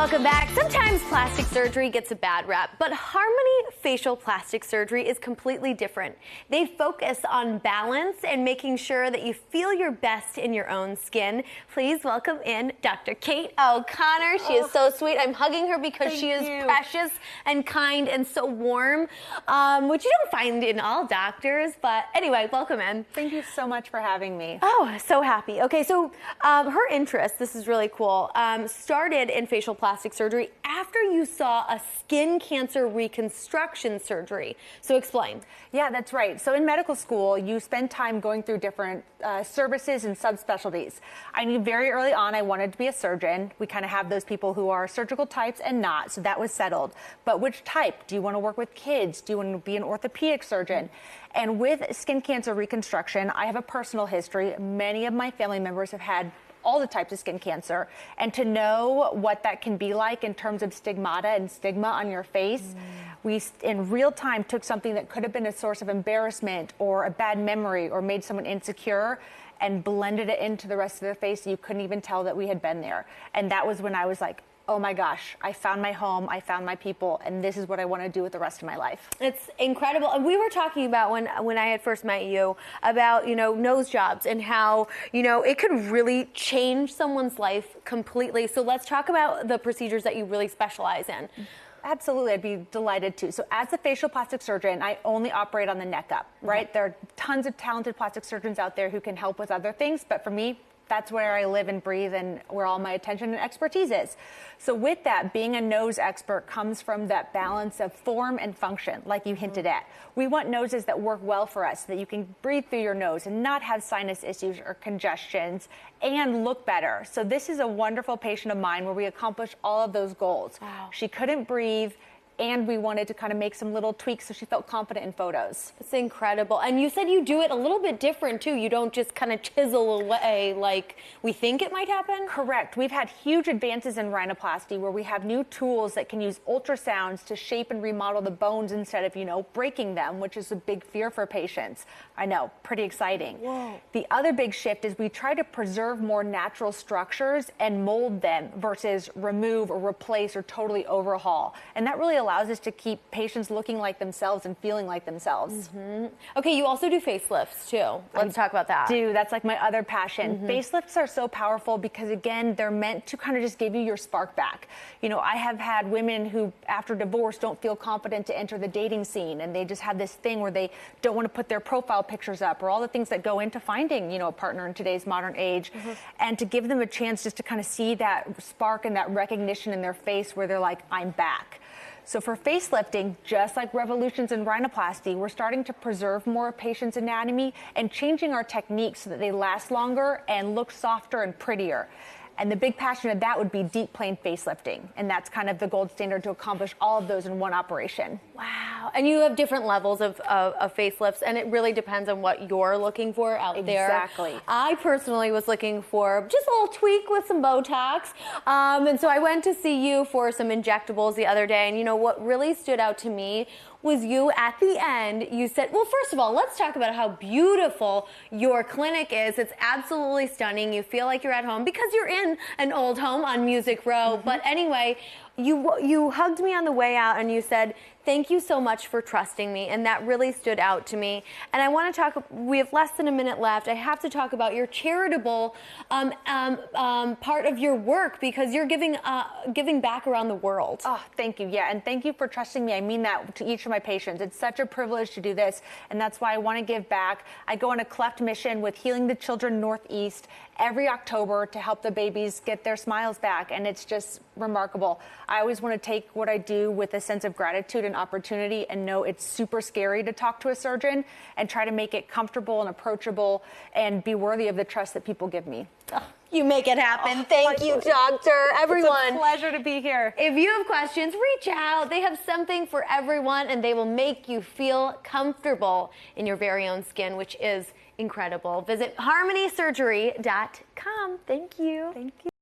Welcome back. Sometimes plastic surgery gets a bad rap, but Harmony Facial Plastic Surgery is completely different. They focus on balance and making sure that you feel your best in your own skin. Please welcome in Dr. Kate O'Connor. She is so sweet. I'm hugging her because she is precious and kind and so warm, which you don't find in all doctors. But anyway, welcome in. Thank you so much for having me. Oh, so happy. Okay, so her interest, this is really cool, started in facial plastic surgery after you saw a skin cancer reconstruction surgery. So explain. Yeah, that's right. So in medical school, you spend time going through different services and subspecialties. I knew very early on I wanted to be a surgeon. We kind of have those people who are surgical types and not, so that was settled. But which type? Do you want to work with kids? Do you want to be an orthopedic surgeon? And with skin cancer reconstruction, I have a personal history. Many of my family members have had all the types of skin cancer, and to know what that can be like in terms of stigmata and stigma on your face, we in real time took something that could have been a source of embarrassment or a bad memory or made someone insecure and blended it into the rest of their face so you couldn't even tell that we had been there. And that was when I was like, oh my gosh, I found my home, I found my people, and this is what I want to do with the rest of my life. It's incredible. And we were talking about when I had first met you about, nose jobs and how, it could really change someone's life completely. So let's talk about the procedures that you really specialize in. Absolutely, I'd be delighted to. So as a facial plastic surgeon, I only operate on the neck up, right? There are tons of talented plastic surgeons out there who can help with other things, but for me, that's where I live and breathe and where all my attention and expertise is. So with that, being a nose expert comes from that balance of form and function, like you hinted at. We want noses that work well for us, so that you can breathe through your nose and not have sinus issues or congestions and look better. So this is a wonderful patient of mine where we accomplish all of those goals. Wow. She couldn't breathe, and we wanted to kind of make some little tweaks so she felt confident in photos. It's incredible. And you said you do it a little bit different too. You don't just kind of chisel away like we think it might happen? Correct. We've had huge advances in rhinoplasty where we have new tools that can use ultrasounds to shape and remodel the bones instead of, breaking them, which is a big fear for patients. I know, pretty exciting. Whoa. The other big shift is we try to preserve more natural structures and mold them versus remove or replace or totally overhaul. And that really allows us to keep patients looking like themselves and feeling like themselves. Okay, you also do facelifts too. Let's talk about that. That's like my other passion. Facelifts are so powerful because, again, they're meant to kind of just give you your spark back. I have had women who, after divorce, don't feel confident to enter the dating scene, and they just have this thing where they don't want to put their profile pictures up or all the things that go into finding, a partner in today's modern age, and to give them a chance just to kind of see that spark and that recognition in their face where they're like, I'm back. So for facelifting, just like revolutions in rhinoplasty, we're starting to preserve more of patients' anatomy and changing our techniques so that they last longer and look softer and prettier. And the big passion of that would be deep plane facelifting. And that's kind of the gold standard to accomplish all of those in one operation. Wow. And you have different levels of facelifts, and it really depends on what you're looking for out there. Exactly. I personally was looking for just a little tweak with some Botox. And so I went to see you for some injectables the other day. And what really stood out to me was you at the end, you said, well, first of all, let's talk about how beautiful your clinic is. It's absolutely stunning. You feel like you're at home because you're in an old home on Music Row. But anyway, you hugged me on the way out and you said, thank you so much for trusting me. And that really stood out to me. And I want to talk, we have less than a minute left. I have to talk about your charitable part of your work because you're giving back around the world. Oh, thank you. Yeah, and thank you for trusting me. I mean that to each of my patients. It's such a privilege to do this, and that's why I want to give back. I go on a cleft mission with Healing the Children Northeast every October to help the babies get their smiles back, and it's just remarkable. I always want to take what I do with a sense of gratitude and opportunity and know it's super scary to talk to a surgeon and try to make it comfortable and approachable and be worthy of the trust that people give me. You make it happen. Thank you, doctor. Everyone. It's a pleasure to be here. If you have questions, reach out. They have something for everyone, and they will make you feel comfortable in your very own skin, which is incredible. Visit harmonysurgery.com. Thank you. Thank you.